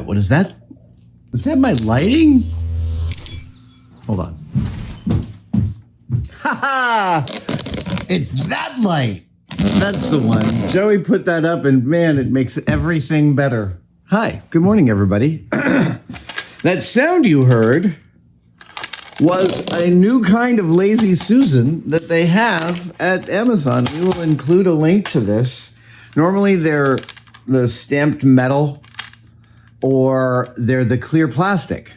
What is that? Is that my lighting? Hold on. Ha ha! It's that light. That's the one. Joey put that up and man, it makes everything better. Hi, good morning, everybody. That sound you heard was a new kind of Lazy Susan that they have at Amazon. We will include a link to this. Normally they're the stamped metal or they're the clear plastic.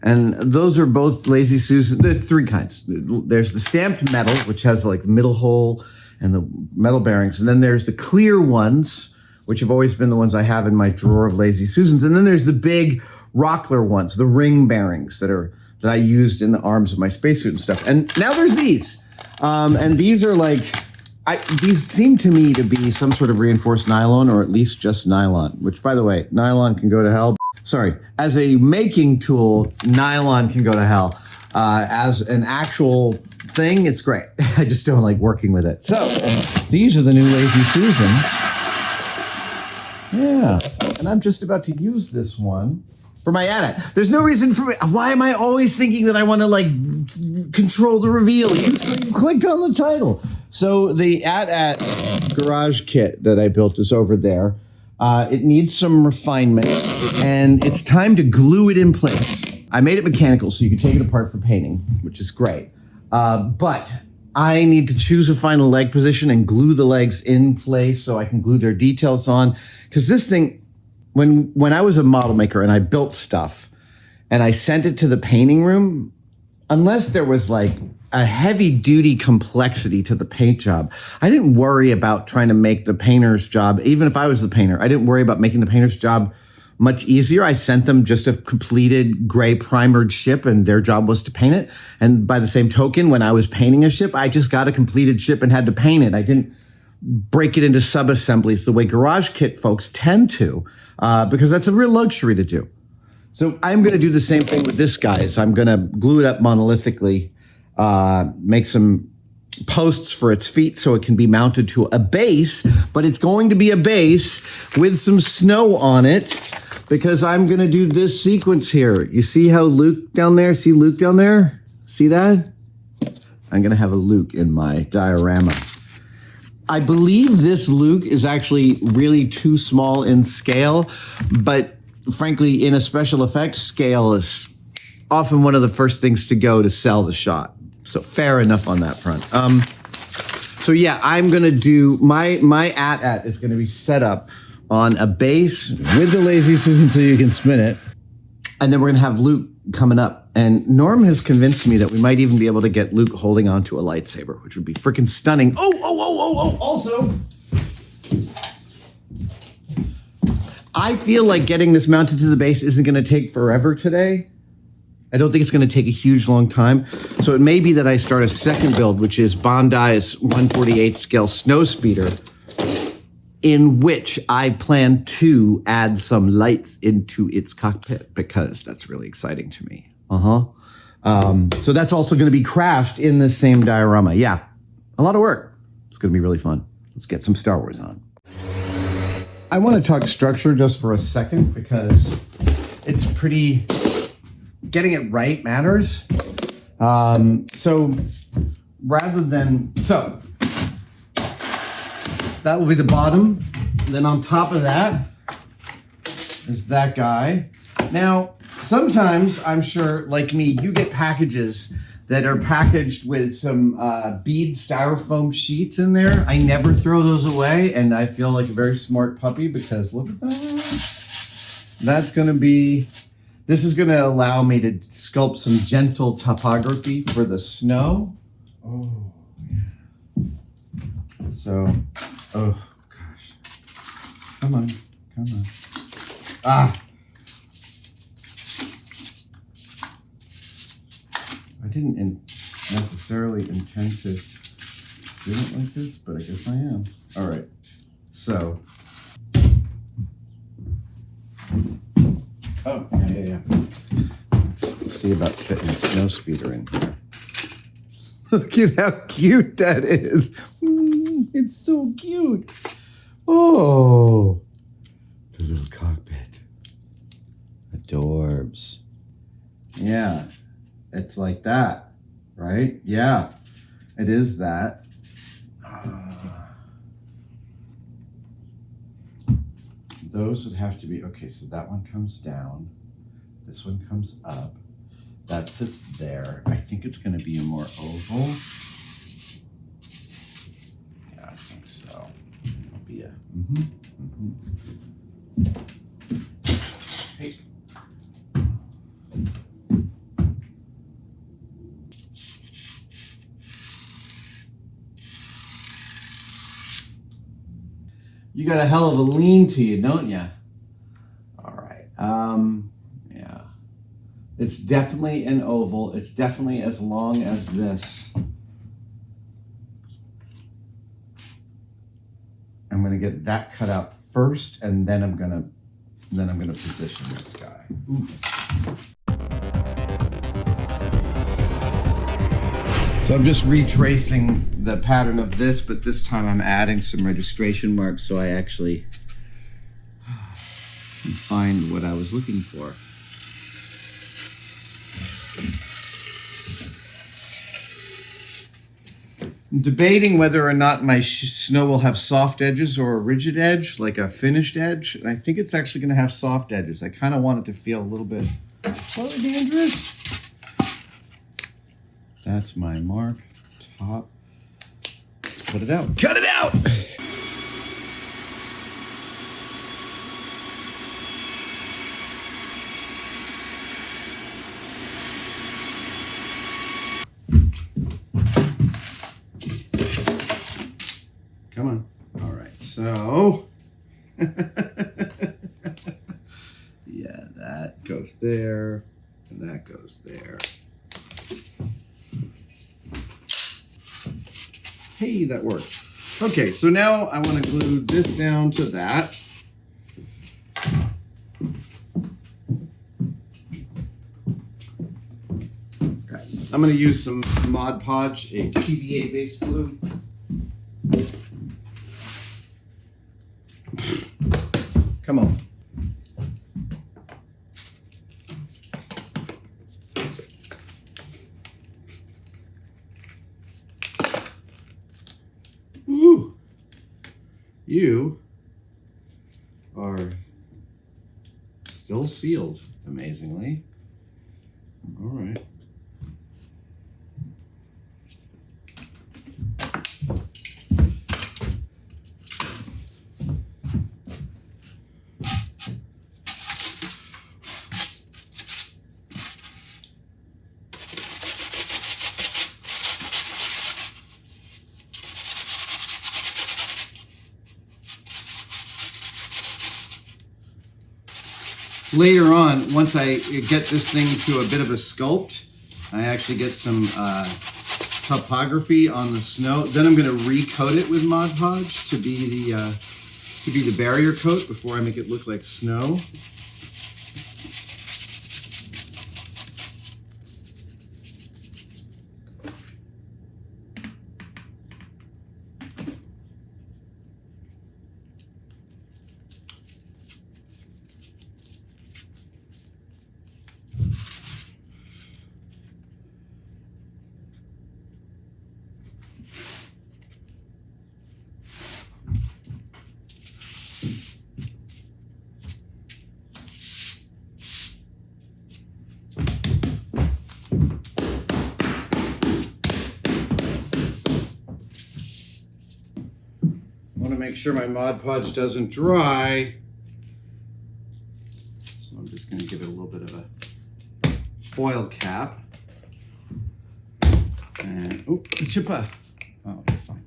And those are both Lazy Susan. There's three kinds. There's the stamped metal, which has like the middle hole and the metal bearings. And then there's the clear ones, which have always been the ones I have in my drawer of Lazy Susans. And then there's the big Rockler ones, the ring bearings that I used in the arms of my spacesuit and stuff. And now there's these. And these are like, these seem to me to be some sort of reinforced nylon or at least just nylon, which by the way, nylon can go to hell. Sorry, as a making tool, nylon can go to hell. As an actual thing, it's great. I just don't like working with it. So these are the new Lazy Susans. Yeah, and I'm just about to use this one for my AT-AT. There's no reason for me. Why am I always thinking that I want to like control the reveal? You clicked on the title. So the AT-AT garage kit that I built is over there. It needs some refinement and it's time to glue it in place. I made it mechanical so you can take it apart for painting, which is great. But I need to choose a final leg position and glue the legs in place so I can glue their details on. Because this thing, when I was a model maker and I built stuff and I sent it to the painting room, unless there was like a heavy duty complexity to the paint job, I didn't worry about trying to make the painter's job, even if I was the painter, I didn't worry about making the painter's job much easier. I sent them just a completed gray primered ship and their job was to paint it. And by the same token, when I was painting a ship, I just got a completed ship and had to paint it. I didn't break it into sub-assemblies the way garage kit folks tend to, because that's a real luxury to do. So I'm going to do the same thing with this, guys. I'm going to glue it up monolithically, make some posts for its feet so it can be mounted to a base, but it's going to be a base with some snow on it because I'm going to do this sequence here. You see how Luke down there? See Luke down there? See that? I'm going to have a Luke in my diorama. I believe this Luke is actually really too small in scale, but frankly, in a special effects, scale is often one of the first things to go to sell the shot. So fair enough on that front. So yeah, I'm going to do, my AT-AT is going to be set up on a base with the Lazy Susan so you can spin it. And then we're going to have Luke coming up. And Norm has convinced me that we might even be able to get Luke holding onto a lightsaber, which would be freaking stunning. Also, I feel like getting this mounted to the base isn't going to take forever today. I don't think it's going to take a huge long time. So it may be that I start a second build, which is Bondi's 1/48 scale snowspeeder, in which I plan to add some lights into its cockpit because that's really exciting to me. So that's also going to be crashed in the same diorama. Yeah, a lot of work. It's going to be really fun. Let's get some Star Wars on. I want to talk structure just for a second because it's pretty... Getting it right matters. So that will be the bottom. Then on top of that is that guy. Now, sometimes I'm sure, like me, you get packages that are packaged with some bead styrofoam sheets in there. I never throw those away, and I feel like a very smart puppy because look at that. That's going to be... This is going to allow me to sculpt some gentle topography for the snow. Oh, yeah. So, oh, gosh. Come on. Ah. I didn't necessarily intend to do it like this, but I guess I am. All right. So. Oh, yeah. Let's see about fitting a snowspeeder in here. Look at how cute that is. It's so cute. Oh, the little cockpit. It's like that, right? Yeah, it is that. Those would have to be, okay, so that one comes down. This one comes up. That sits there. I think it's going to be a more oval. Yeah, I think so. It'll be a, Hey. You got a hell of a lean to you, don't you? All right. Yeah. It's definitely an oval. It's definitely as long as this. I'm going to get that cut out first, and then I'm going to position this guy. Oof. So I'm just retracing the pattern of this, but this time I'm adding some registration marks so I actually can find what I was looking for. I'm debating whether or not my snow will have soft edges or a rigid edge, like a finished edge. And I think it's actually going to have soft edges. I kind of want it to feel a little bit slightly dangerous. That's my mark. Top. Let's cut it out. Cut it out! Come on. All right, so yeah, that goes there, and that goes there. Hey, that works. Okay, so now I want to glue this down to that. Okay, I'm going to use some Mod Podge, a PVA based glue. Come on. Ooh. You are still sealed, amazingly. All right. Later on, once I get this thing to a bit of a sculpt, I actually get some topography on the snow. Then I'm going to recoat it with Mod Podge to be the barrier coat before I make it look like snow. Make sure my Mod Podge doesn't dry. So I'm just going to give it a little bit of a foil cap. And, oh, chippa. Oh, okay, fine.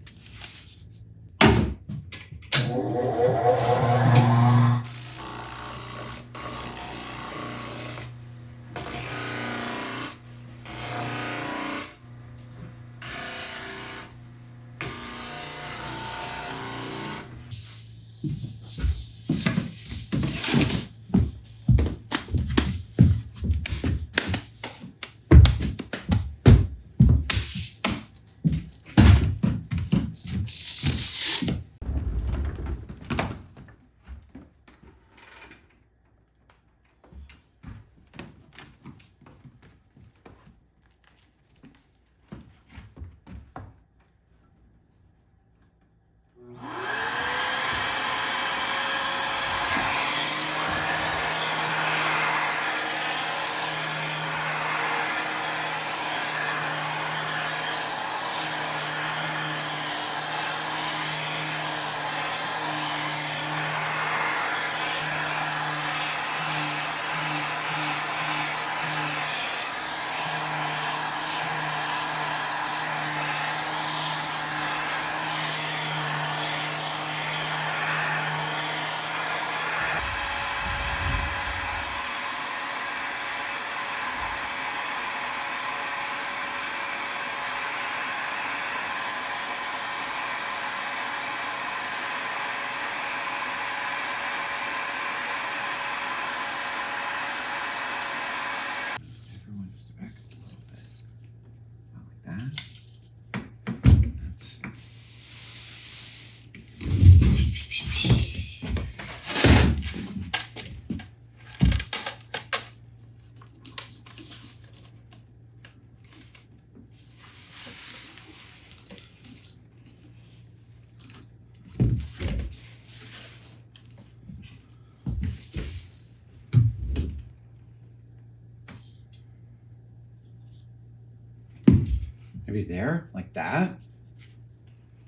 maybe there, like that.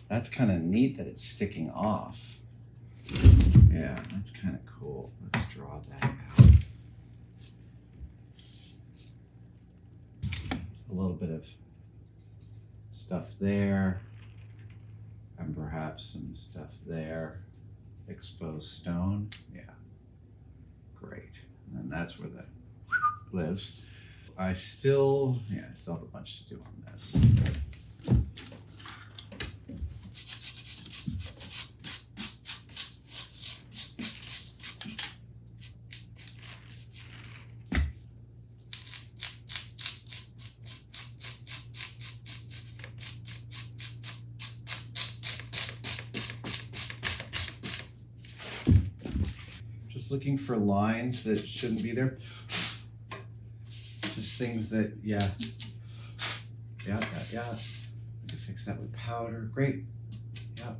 That's kind of neat that it's sticking off. Yeah, that's kind of cool. Let's draw that out. A little bit of stuff there, and perhaps some stuff there. Exposed stone, yeah, great. And that's where that lives. I still have a bunch to do on this. Just looking for lines that shouldn't be there. Just things that, yeah. We can fix that with powder. Great. Yeah.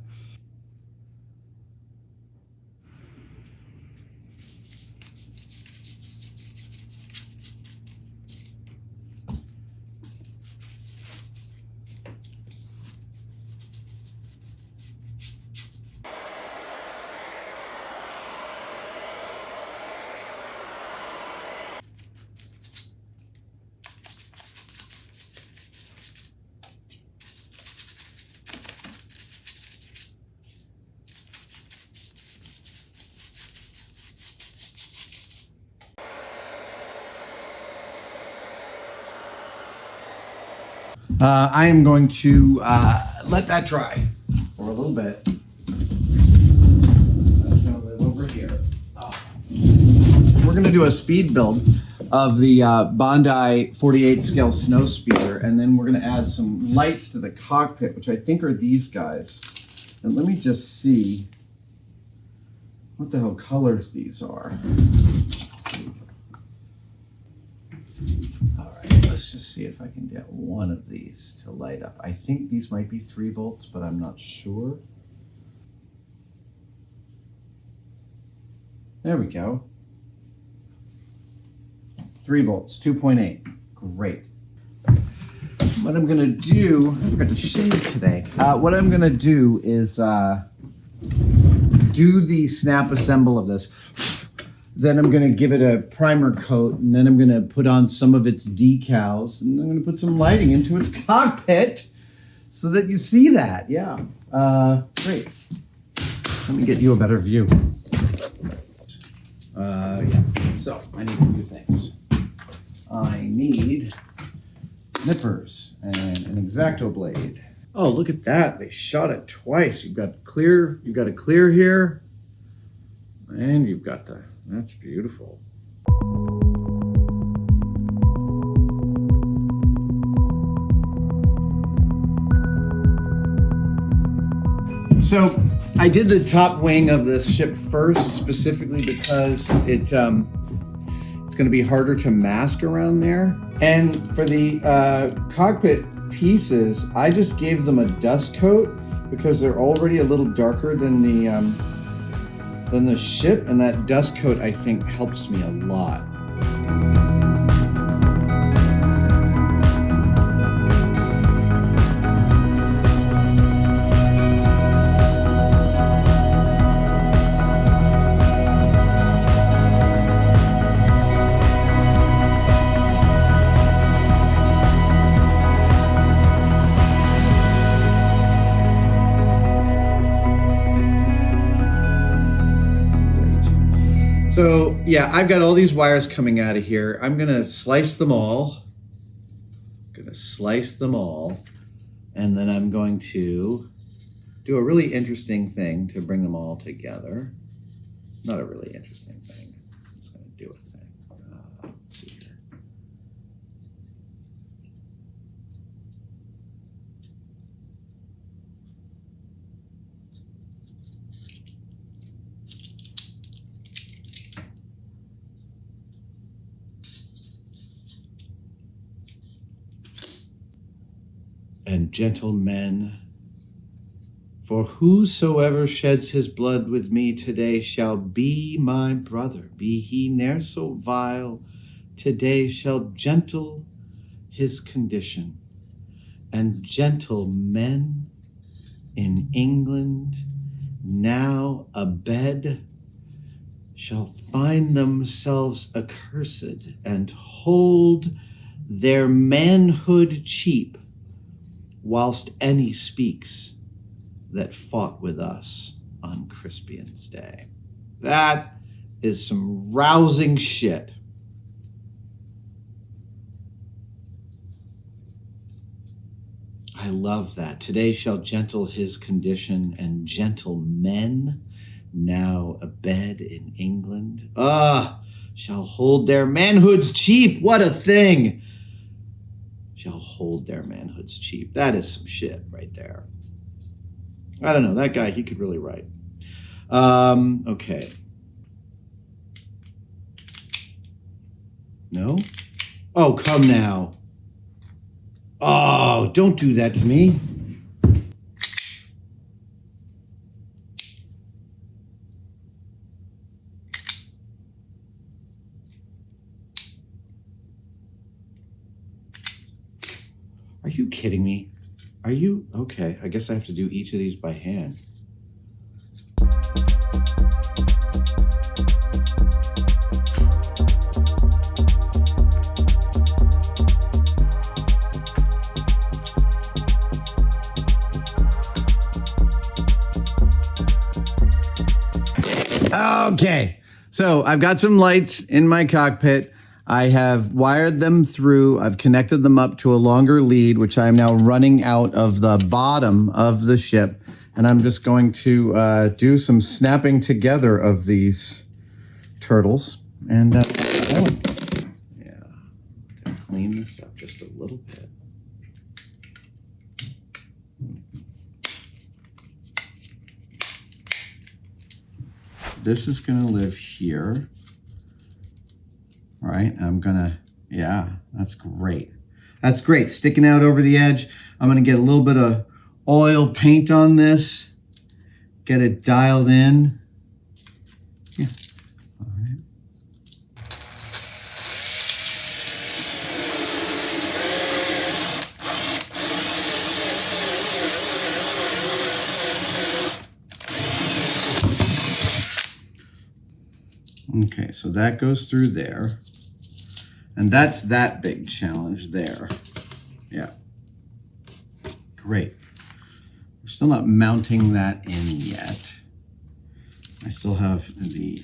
I am going to let that dry for a little bit. That's going to live over here. Oh. We're going to do a speed build of the Bondi 48 scale snowspeeder, and then we're going to add some lights to the cockpit, which I think are these guys. And let me just see what the hell colors these are. Let's just see if I can get one of these to light up. I think these might be 3 volts, but I'm not sure. There we go. 3 volts, 2.8. Great. What I'm going to do, I forgot to shave today. What I'm going to do is do the snap assemble of this. Then I'm going to give it a primer coat, and then I'm going to put on some of its decals, and I'm going to put some lighting into its cockpit so that you see that. Yeah. Great. Let me get you a better view. Yeah. So I need a few things. I need nippers and an X-Acto blade. Oh, look at that. They shot it twice. You've got a clear here, and you've got that's beautiful. So I did the top wing of this ship first, specifically because it's going to be harder to mask around there. And for the cockpit pieces, I just gave them a dust coat because they're already a little darker than the ship, and that dust coat I think helps me a lot. So yeah, I've got all these wires coming out of here. I'm gonna slice them all. And then I'm going to do a really interesting thing to bring them all together. Not a really interesting thing. I'm just gonna do a thing. Let's see here. And gentlemen, for whosoever sheds his blood with me today shall be my brother, be he ne'er so vile, today shall gentle his condition. and gentlemen in England, now abed, shall find themselves accursed and hold their manhood cheap, whilst any speaks that fought with us on Crispian's day. That is some rousing shit. I love that. Today shall gentle his condition, and gentlemen now abed in England, shall hold their manhoods cheap. What a thing. Shall hold their manhoods cheap. That is some shit right there. I don't know. That guy, he could really write. Okay. No? Oh, come now. Oh, don't do that to me. Are you kidding me? Are you? Okay, I guess I have to do each of these by hand. Okay, so I've got some lights in my cockpit. I have wired them through. I've connected them up to a longer lead, which I'm now running out of the bottom of the ship. And I'm just going to do some snapping together of these turtles. And yeah, clean this up just a little bit. This is going to live here. All right, I'm gonna, yeah, that's great. That's great, sticking out over the edge. I'm gonna get a little bit of oil paint on this, get it dialed in. Yeah, all right. Okay, so that goes through there. And that's that big challenge there. Yeah. Great. We're still not mounting that in yet. I still have the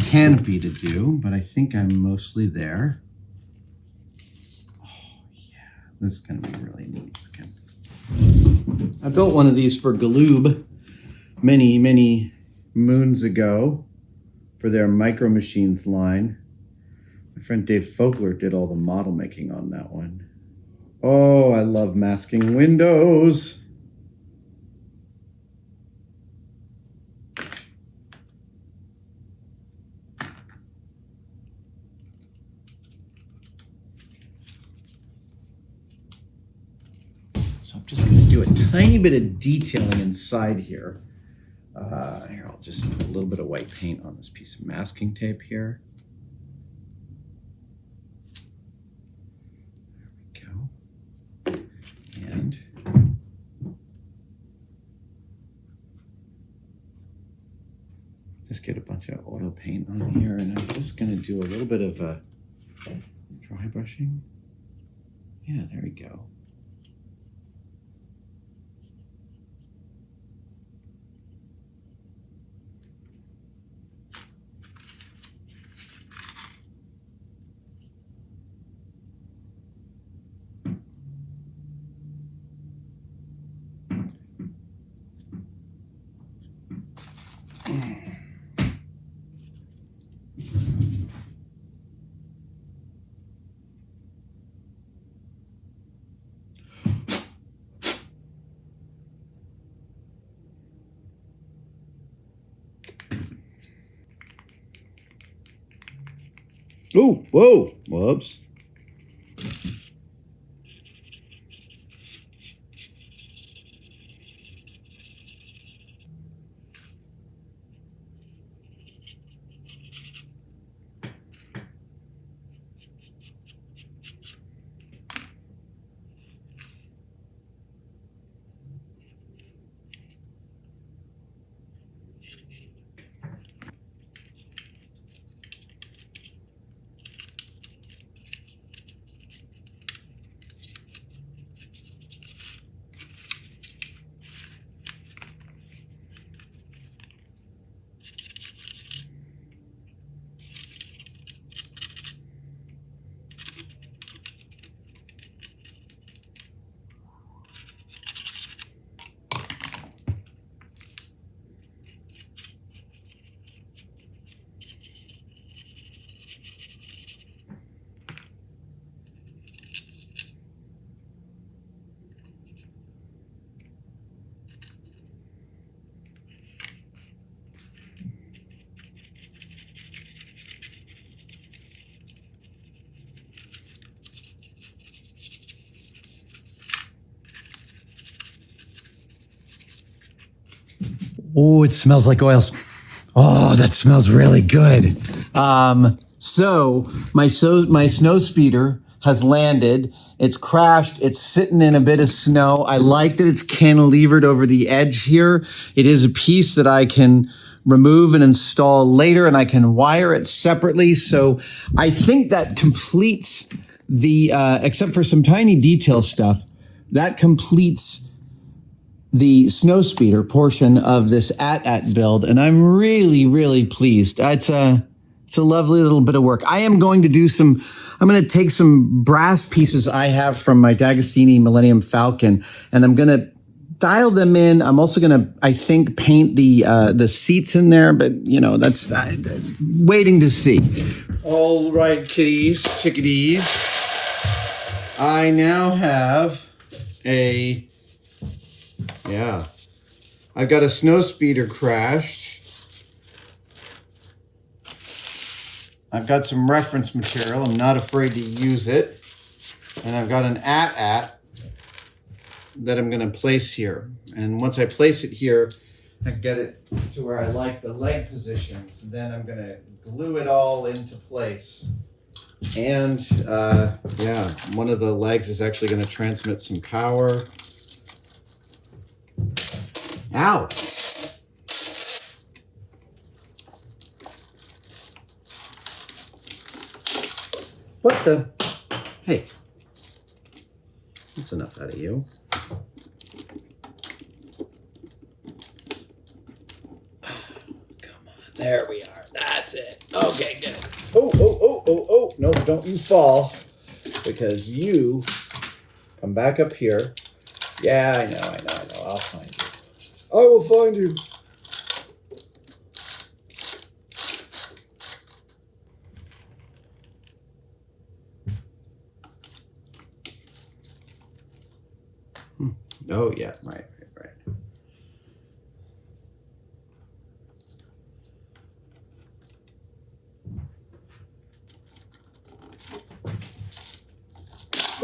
canopy to do, but I think I'm mostly there. Oh, yeah. This is going to be really neat. Okay. I built one of these for Galoob many, many moons ago for their Micro Machines line. My friend Dave Fogler did all the model making on that one. Oh, I love masking windows. So I'm just going to do a tiny bit of detailing inside here. Here, I'll just put a little bit of white paint on this piece of masking tape here. And just get a bunch of oil paint on here, and I'm just going to do a little bit of dry brushing. Yeah, there we go. Oh, whoa, whoops. Oh, it smells like oils. Oh, that smells really good. So my snow speeder has landed. It's crashed. It's sitting in a bit of snow. I like that it's cantilevered over the edge here. It is a piece that I can remove and install later, and I can wire it separately. So I think that completes the, except for some tiny detail stuff, that completes the snow speeder portion of this AT-AT build, and I'm really, really pleased. It's a lovely little bit of work. I am going to do some, I'm going to take some brass pieces I have from my D'Agostini Millennium Falcon, and I'm going to dial them in. I'm also going to, I think, paint the seats in there, but you know, that's waiting to see. All right, kitties, chickadees. I now have I've got a snow speeder crashed. I've got some reference material. I'm not afraid to use it. And I've got an AT-AT that I'm going to place here. And once I place it here, I get it to where I like the leg positions. Then I'm going to glue it all into place. And one of the legs is actually going to transmit some power. Ow! What the? Hey, that's enough out of you. Come on, there we are. That's it. Okay, good. Oh, no, don't you fall, because you come back up here. Yeah, I know. I'll find you. I will find you. Oh, yeah, right.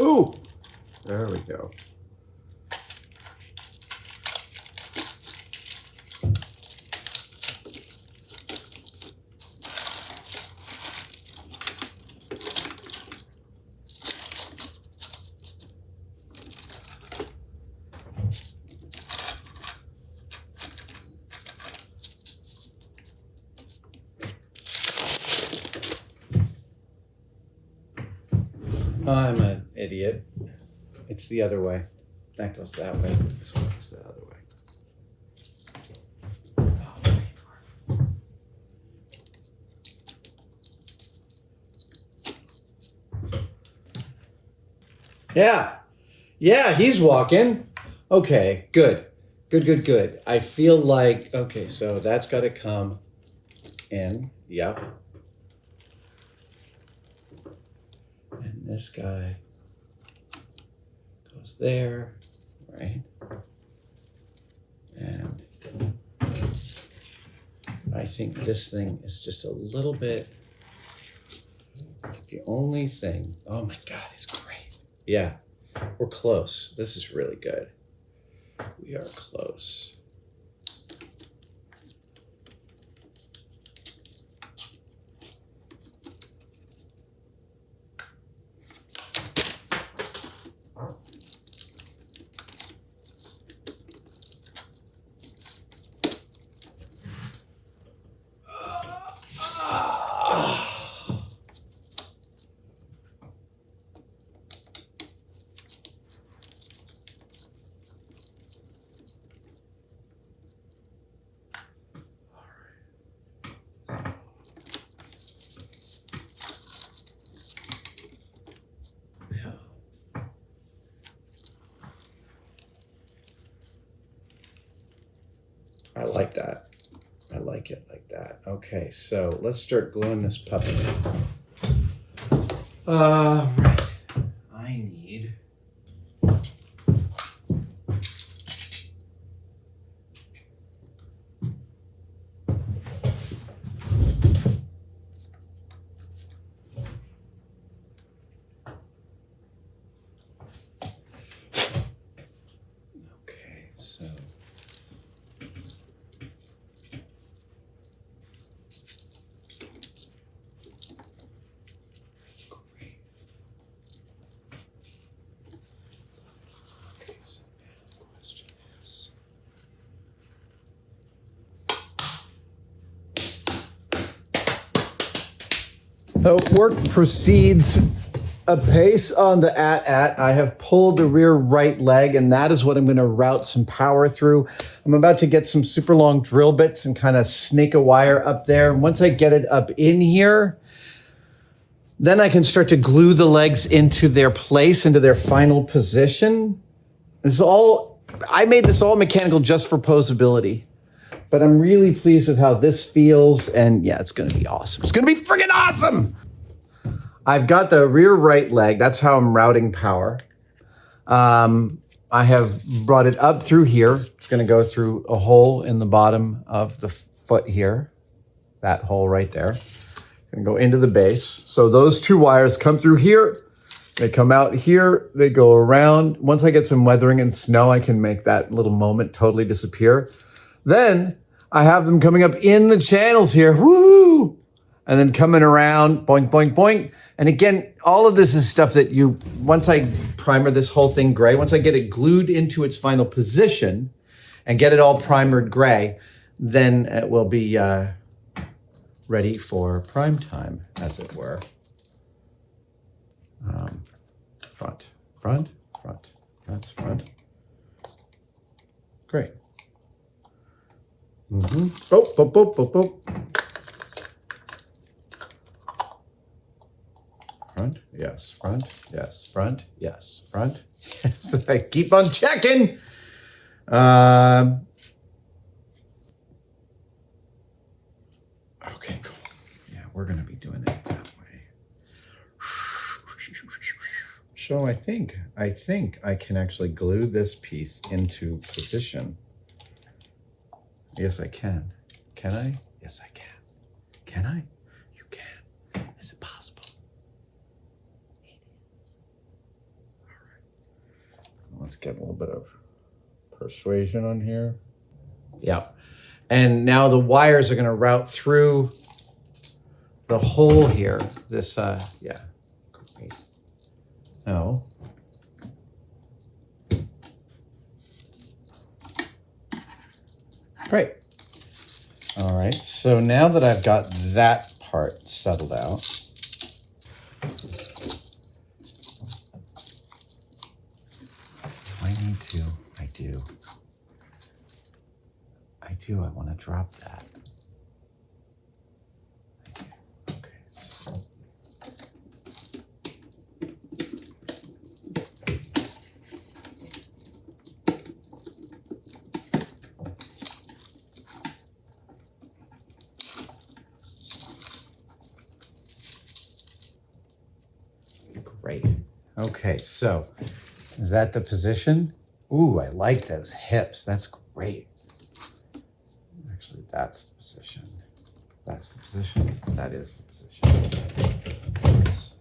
Ooh, there we go. I'm an idiot. It's the other way. That goes that way. This one goes the other way. Yeah, he's walking. Okay, good. I feel like, okay, so that's got to come in. Yep. And this guy goes there, right? And I think this thing is just a little bit, the only thing. Oh my God, it's great. Yeah, we're close. This is really good. We are close. I like that. I like it like that. Okay, so let's start gluing this puppy. Right. I need. Okay, so So work proceeds apace on the AT-AT. I have pulled the rear right leg, and that is what I'm going to route some power through. I'm about to get some super long drill bits and kind of snake a wire up there. And once I get it up in here, then I can start to glue the legs into their place, into their final position. I made this all mechanical just for posability. But I'm really pleased with how this feels, and yeah, it's gonna be awesome. It's gonna be friggin' awesome! I've got the rear right leg, that's how I'm routing power. I have brought it up through here. It's gonna go through a hole in the bottom of the foot here. That hole right there. Gonna go into the base. So those two wires come through here, they come out here, they go around. Once I get some weathering and snow, I can make that little moment totally disappear. Then I have them coming up in the channels here, woo! And then coming around, boink, boink, boink. And again, all of this is stuff that once I primer this whole thing gray, once I get it glued into its final position and get it all primered gray, then it will be ready for prime time, as it were. Front, front, front, that's front. Great. Mm-hmm. Oh, boop, boop, boop, boop. Front, yes, front, yes, front, yes, front. Yes, I keep on checking. Okay, cool. Yeah, we're gonna be doing it that way. So I think I can actually glue this piece into position. Yes, I can. Can I? Yes, I can. Can I? You can. Is it possible? It is. All right. Let's get a little bit of persuasion on here. Yeah. And now the wires are going to route through the hole here. This, yeah. Great. No. Great. All right, so now that I've got that part settled out, do I need to? I do. I want to drop that. I do. Okay, so. Great. Okay, so is that the position? Ooh, I like those hips. That's great. Actually, that's the position. That's the position. That is the position. Yes.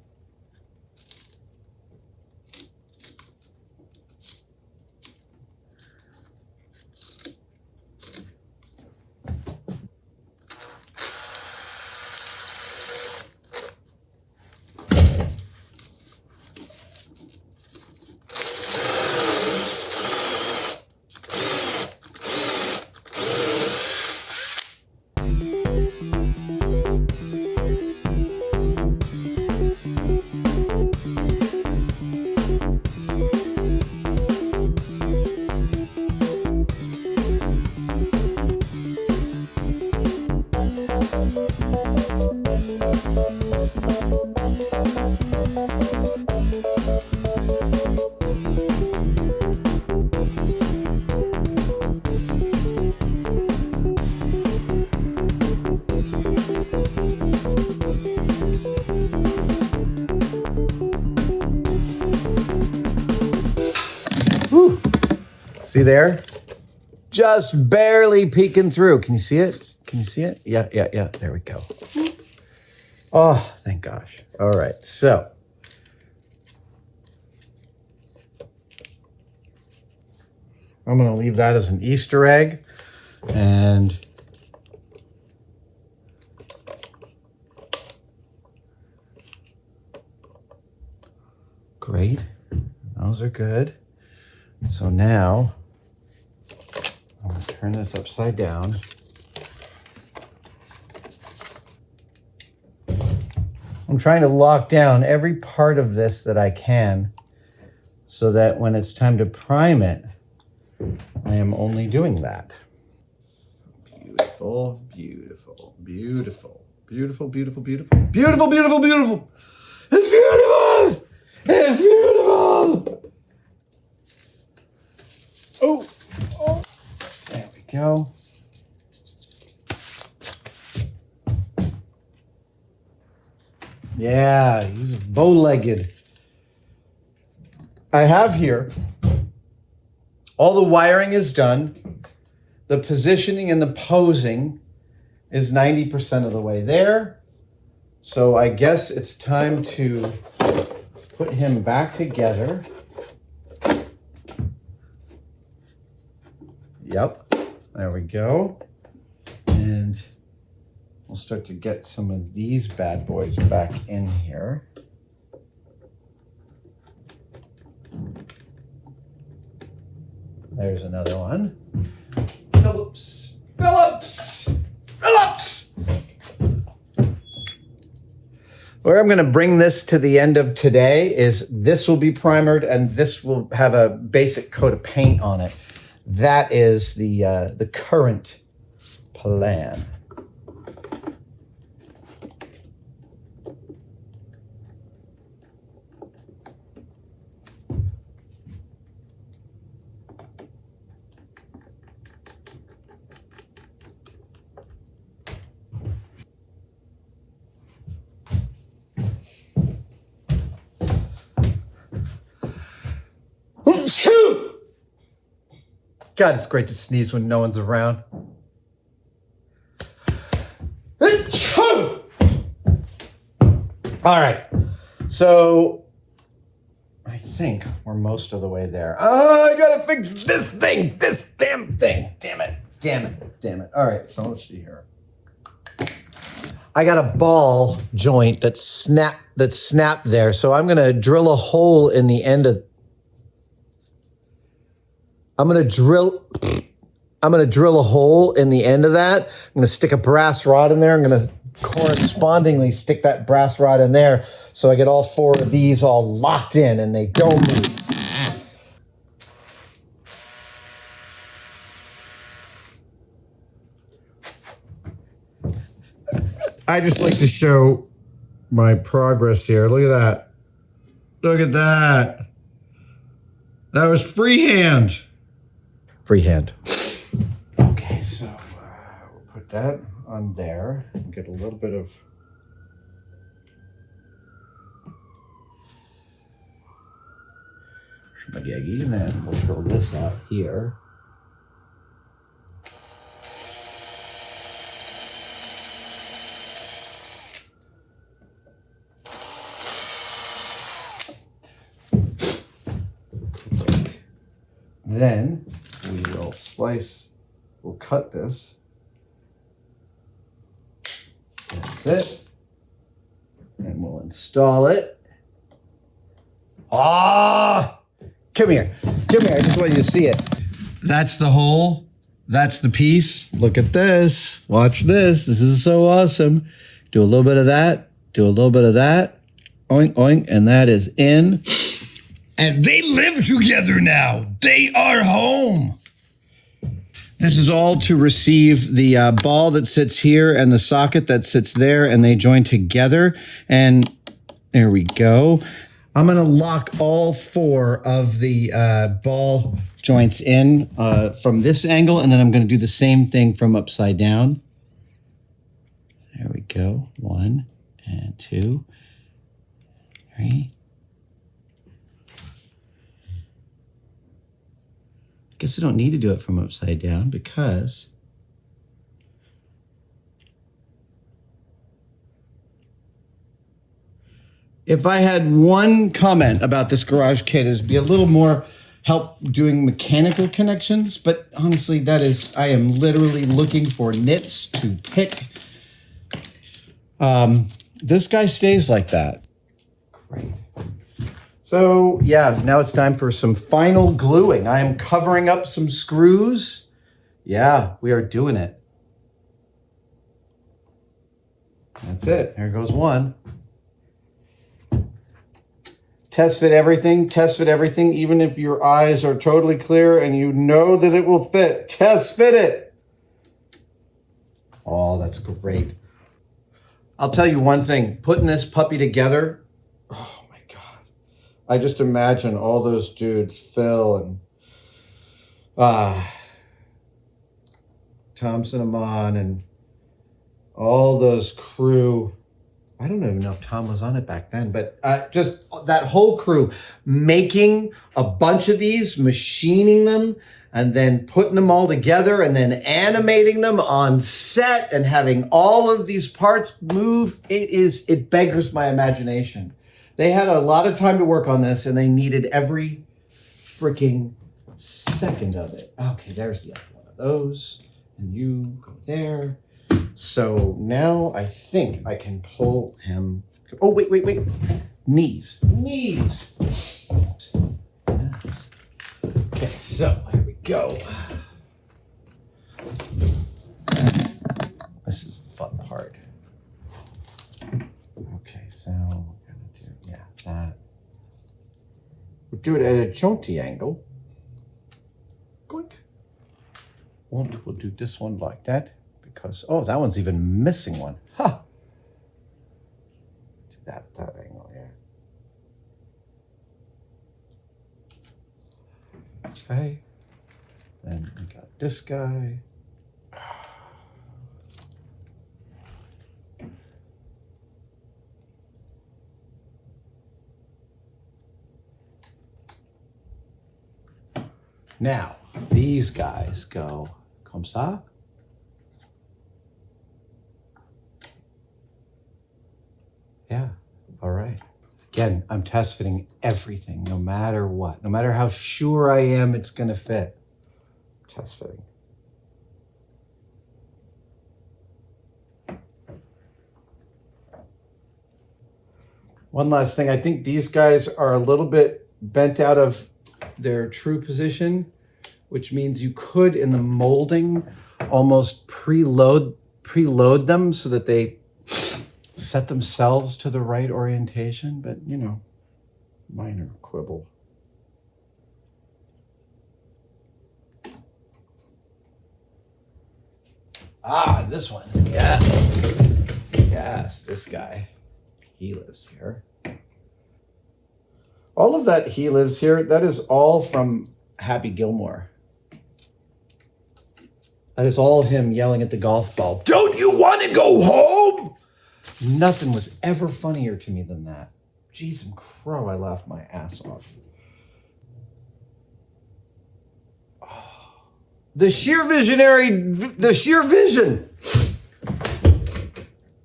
Whew. See there? Just barely peeking through. Can you see it? Can you see it? Yeah. There we go. Oh, thank gosh. All right, so. I'm going to leave that as an Easter egg. And great. Those are good. So now I'm going to turn this upside down. I'm trying to lock down every part of this that I can so that when it's time to prime it, I am only doing that. Beautiful, beautiful, beautiful, beautiful, beautiful, beautiful, beautiful, beautiful, beautiful. It's beautiful! It's beautiful! Oh, oh, there we go. Yeah, he's bow-legged. I have here, all the wiring is done. The positioning and the posing is 90% of the way there. So I guess it's time to put him back together. Yep, there we go. And we'll start to get some of these bad boys back in here. There's another one. Phillips, Phillips, Phillips! Where I'm going to bring this to the end of today is this will be primered and this will have a basic coat of paint on it. That is the current plan. God, it's great to sneeze when no one's around. All right, so I think we're most of the way there. Oh, I gotta fix this thing, this damn thing. Damn it, damn it, damn it. All right, so let's see here. I got a ball joint that's snapped there, so I'm gonna drill a hole in the end of. I'm gonna drill a hole in the end of that. I'm gonna stick a brass rod in there. I'm gonna correspondingly stick that brass rod in there so I get all four of these all locked in and they don't move. I just like to show my progress here. Look at that. Look at that. That was freehand. Freehand. Okay, so we'll put that on there and get a little bit of spaghetti, and then we'll throw this out here. Then we will we'll cut this. That's it. And we'll install it. Ah! Come here. Come here. I just want you to see it. That's the hole. That's the piece. Look at this. Watch this. This is so awesome. Do a little bit of that. Do a little bit of that. Oink, oink. And that is in. And they live together now. They are home. This is all to receive the ball that sits here and the socket that sits there, and they join together. And there we go. I'm going to lock all four of the ball joints in from this angle, and then I'm going to do the same thing from upside down. There we go. 1 and 2, 3. Guess I don't need to do it from upside down because if I had one comment about this garage kit, it would be a little more help doing mechanical connections. But honestly, I am literally looking for nits to pick. This guy stays like that. Great. So yeah, now it's time for some final gluing. I am covering up some screws. Yeah, we are doing it. That's it. There goes one. Test fit everything, even if your eyes are totally clear and you know that it will fit. Test fit it. Oh, that's great. I'll tell you one thing, putting this puppy together, oh my God. I just imagine all those dudes, Phil and Thompson Amon and all those crew. I don't even know if Tom was on it back then, but just that whole crew making a bunch of these, machining them, and then putting them all together and then animating them on set and having all of these parts move. It beggars my imagination. They had a lot of time to work on this and they needed every freaking second of it. Okay, there's the other one of those. And you go there. So now I think I can pull him. Oh, wait. Knees. Yes. Okay, so here we go. This is the fun part. Okay, so we're going to do, that. We'll do it at a jaunty angle. Boink. And we'll do this one like that. Because, oh, that one's even missing one. Ha! Do that angle, yeah. Okay. Then we got this guy. Now, these guys go comme ça. Yeah, all right. Again, I'm test fitting everything, no matter what. No matter how sure I am it's gonna fit. Test fitting. One last thing, I think these guys are a little bit bent out of their true position, which means you could, in the molding, almost preload them so that they set themselves to the right orientation, but you know, minor quibble. This one, yes, this guy, he lives here. All of that he lives here, that is all from Happy Gilmore. That is all him yelling at the golf ball, "Don't you want to go home?" Nothing was ever funnier to me than that. Jeez and crow, I laughed my ass off. Oh, the sheer vision.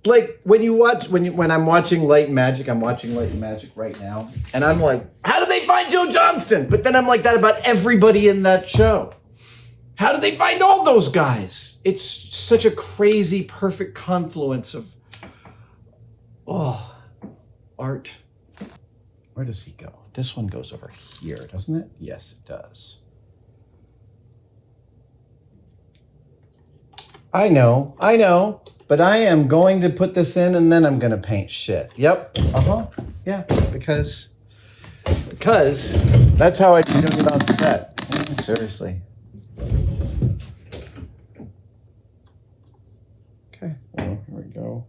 Like when I'm watching Light and Magic, I'm watching Light and Magic right now, and I'm like, how did they find Joe Johnston? But then I'm like that about everybody in that show. How did they find all those guys? It's such a crazy, perfect confluence of art. Where does he go? This one goes over here, doesn't it? Yes, it does. I know, but I am going to put this in and then I'm going to paint shit. Yep, yeah, because that's how I do it on set. Seriously. Okay, well, here we go.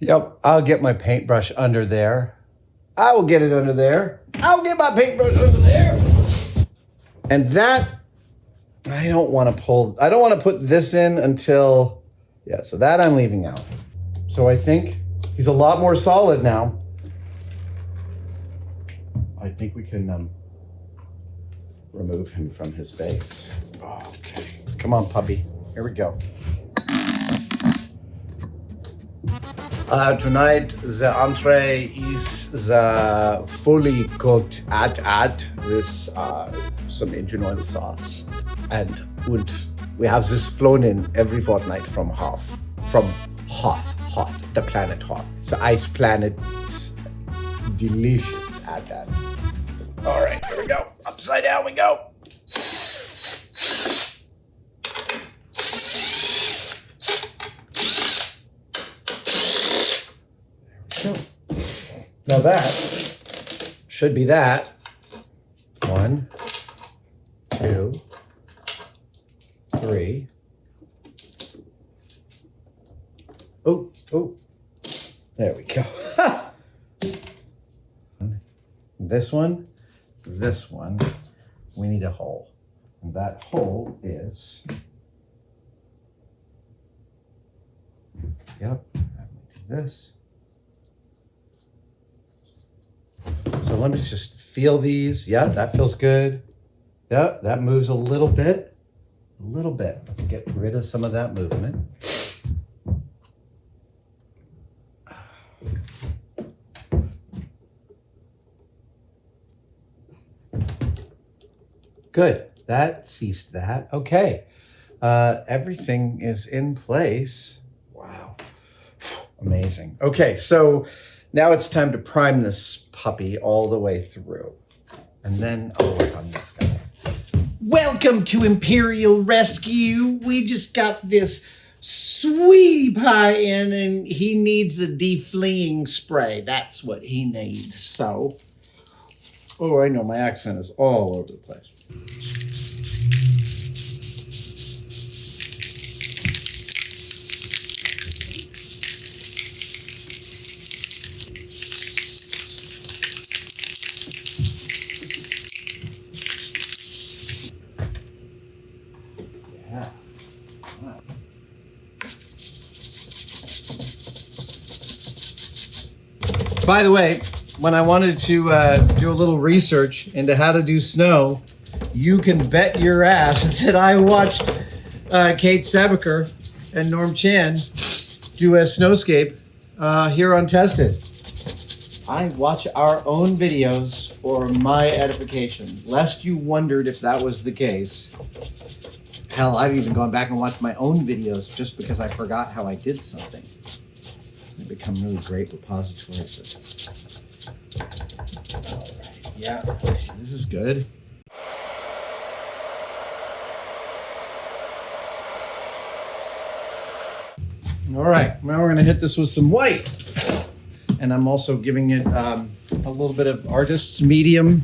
Yep, I'll get my paintbrush under there. I will get it under there. I'll get my paintbrush under there. And that, I don't want to put this in until, yeah, so that I'm leaving out. So I think he's a lot more solid now. I think we can remove him from his base. Okay, come on, puppy. Here we go. Tonight the entree is the fully cooked at with some engine oil sauce, and we have this flown in every fortnight from Hoth, the planet Hoth. It's the ice planet delicious at that. All right, here we go. Upside down we go. There we go. Now that should be that. 1, 2, 3. Oh, there we go. This one, we need a hole. And that hole is, yep, this. So let me just feel these. Yeah, that feels good. Yeah, that moves a little bit. Let's get rid of some of that movement. Good. That ceased that. Okay. Everything is in place. Wow. Amazing. Okay, so now it's time to prime this puppy all the way through. And then I'll work on this guy. Welcome to Imperial Rescue. We just got this sweetie pie in and he needs a defleeing spray. That's what he needs. So, oh, I know my accent is all over the place. By the way, when I wanted to do a little research into how to do snow, you can bet your ass that I watched Kate Sabaker and Norm Chan do a snowscape here on Tested. I watch our own videos for my edification, lest you wondered if that was the case. Hell, I've even gone back and watched my own videos just because I forgot how I did something. They become really great repositories. All right, yeah, this is good. All right, now we're gonna hit this with some white. And I'm also giving it a little bit of artist's medium,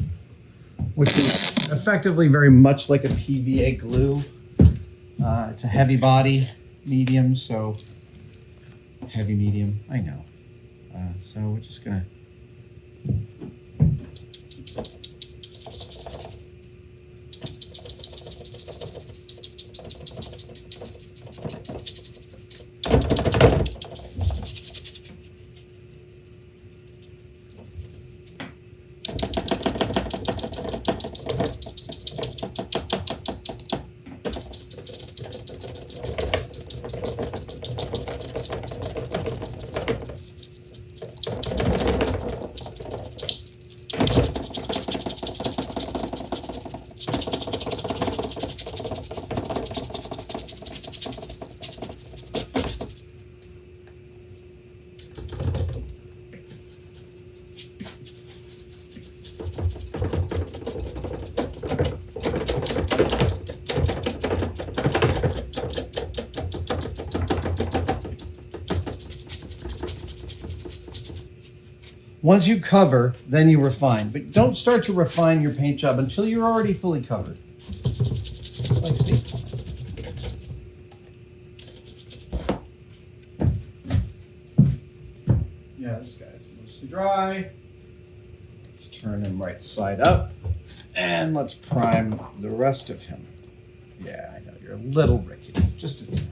which is effectively very much like a PVA glue. It's a heavy body medium, so heavy medium, I know. So we're just gonna once you cover, then you refine. But don't start to refine your paint job until you're already fully covered. Like Steve. Yeah, this guy's mostly dry. Let's turn him right side up. And let's prime the rest of him. Yeah, I know, you're a little rickety. Just a tad.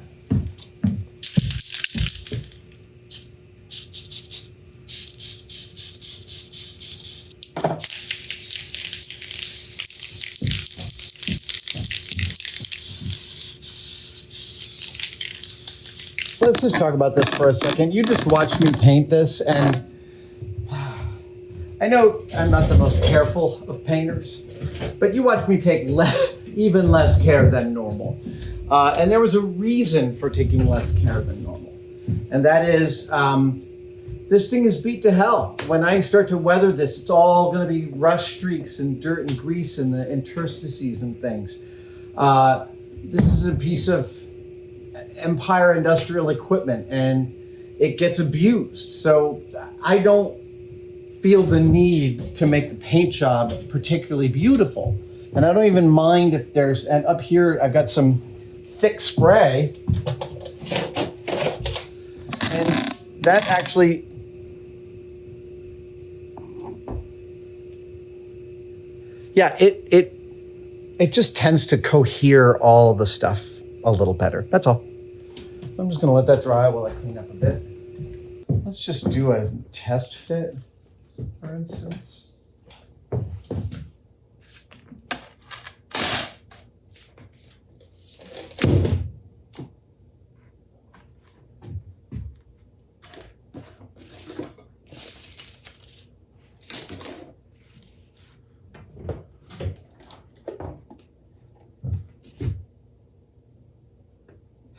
Let's just talk about this for a second. You just watched me paint this, and I know I'm not the most careful of painters, but you watched me take even less care than normal. And there was a reason for taking less care than normal. And that is, this thing is beat to hell. When I start to weather this, it's all going to be rust streaks and dirt and grease and the interstices and things. This is a piece of Empire industrial equipment, and it gets abused. So I don't feel the need to make the paint job particularly beautiful. And I don't even mind if there's, and up here I've got some thick spray, and that actually, yeah, it just tends to cohere all the stuff a little better. That's all. I'm just gonna let that dry while I clean up a bit. Let's just do a test fit, for instance.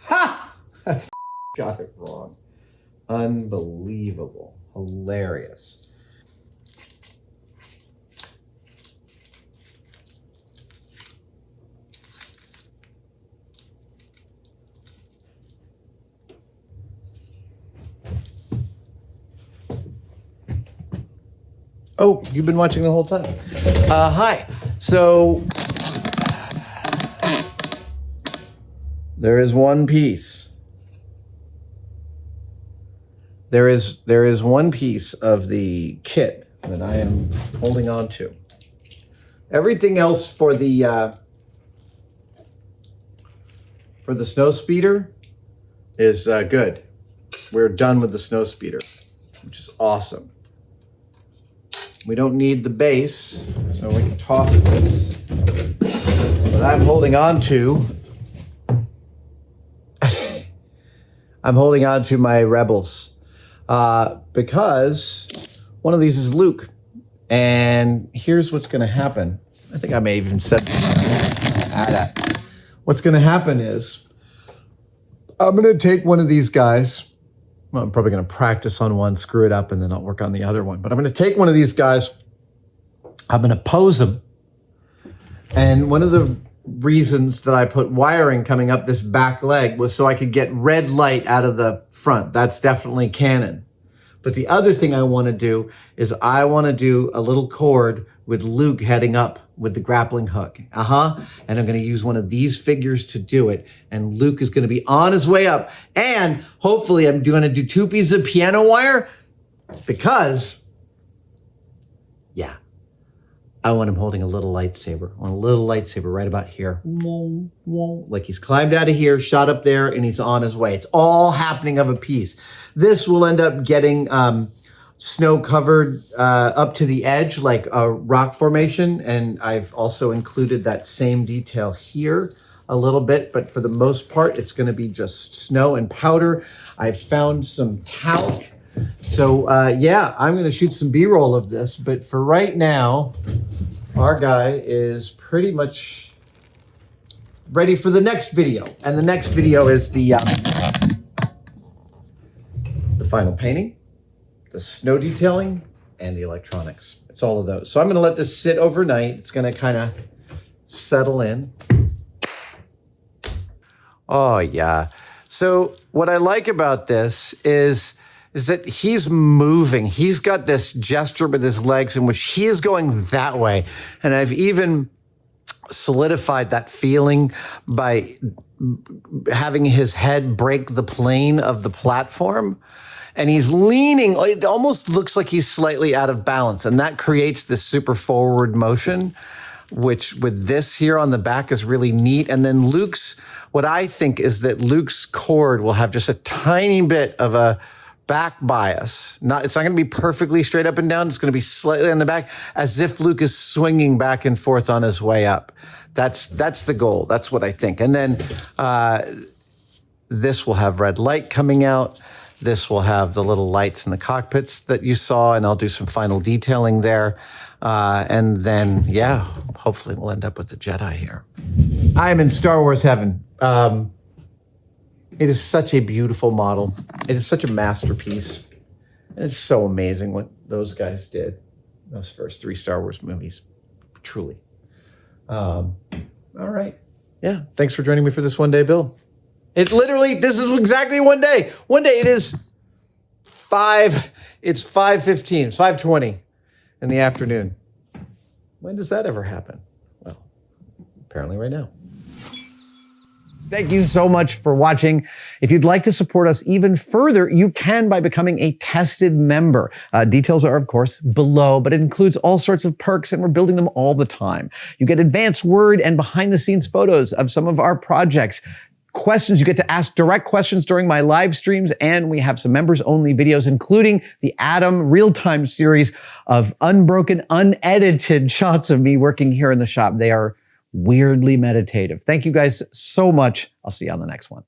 Ha! I got it wrong. Unbelievable. Hilarious. Oh, you've been watching the whole time. Hi. So there is one piece. There is one piece of the kit that I am holding on to. Everything else for the snowspeeder is good. We're done with the snowspeeder, which is awesome. We don't need the base, so we can toss this. But I'm holding on to my Rebels. Because one of these is Luke. And here's what's going to happen. I think I may have even said that. What's going to happen is I'm going to take one of these guys. Well, I'm probably going to practice on one, screw it up, and then I'll work on the other one. But I'm going to take one of these guys. I'm going to pose him. And one of the reasons that I put wiring coming up this back leg was so I could get red light out of the front. That's definitely canon. But the other thing I want to do is I want to do a little cord with Luke heading up with the grappling hook. And I'm going to use one of these figures to do it. And Luke is going to be on his way up. And hopefully I'm going to do 2 pieces of piano wire because, yeah, I want him holding a little lightsaber. I want a little lightsaber right about here. Like he's climbed out of here, shot up there, and he's on his way. It's all happening of a piece. This will end up getting snow covered up to the edge like a rock formation. And I've also included that same detail here a little bit. But for the most part, it's going to be just snow and powder. I've found some talc. So yeah, I'm going to shoot some B-roll of this, but for right now, our guy is pretty much ready for the next video. And the next video is the final painting, the snow detailing, and the electronics. It's all of those. So I'm going to let this sit overnight. It's going to kind of settle in. Oh, yeah. So what I like about this is that he's moving. He's got this gesture with his legs in which he is going that way. And I've even solidified that feeling by having his head break the plane of the platform. And he's leaning, it almost looks like he's slightly out of balance. And that creates this super forward motion, which with this here on the back is really neat. And then Luke's, what I think is that Luke's cord will have just a tiny bit of a back bias. It's not going to be perfectly straight up and down. It's going to be slightly on the back, as if Luke is swinging back and forth on his way up. That's the goal. That's what I think. And then this will have red light coming out. This will have the little lights in the cockpits that you saw, and I'll do some final detailing there. And then, yeah, hopefully we'll end up with the Jedi here. I'm in Star Wars heaven. It is such a beautiful model. It is such a masterpiece. It's so amazing what those guys did, those first 3 Star Wars movies, truly. All right. Yeah, thanks for joining me for this one-day build. It literally, this is exactly one day. One day it is it's 5:15, it's 5:20 in the afternoon. When does that ever happen? Well, apparently right now. Thank you so much for watching. If you'd like to support us even further, you can by becoming a tested member. Details are, of course, below, but it includes all sorts of perks, and we're building them all the time. You get advanced word and behind-the-scenes photos of some of our projects. Questions, you get to ask direct questions during my live streams, and we have some members-only videos, including the Adam real-time series of unbroken, unedited shots of me working here in the shop. They are weirdly meditative. Thank you guys so much. I'll see you on the next one.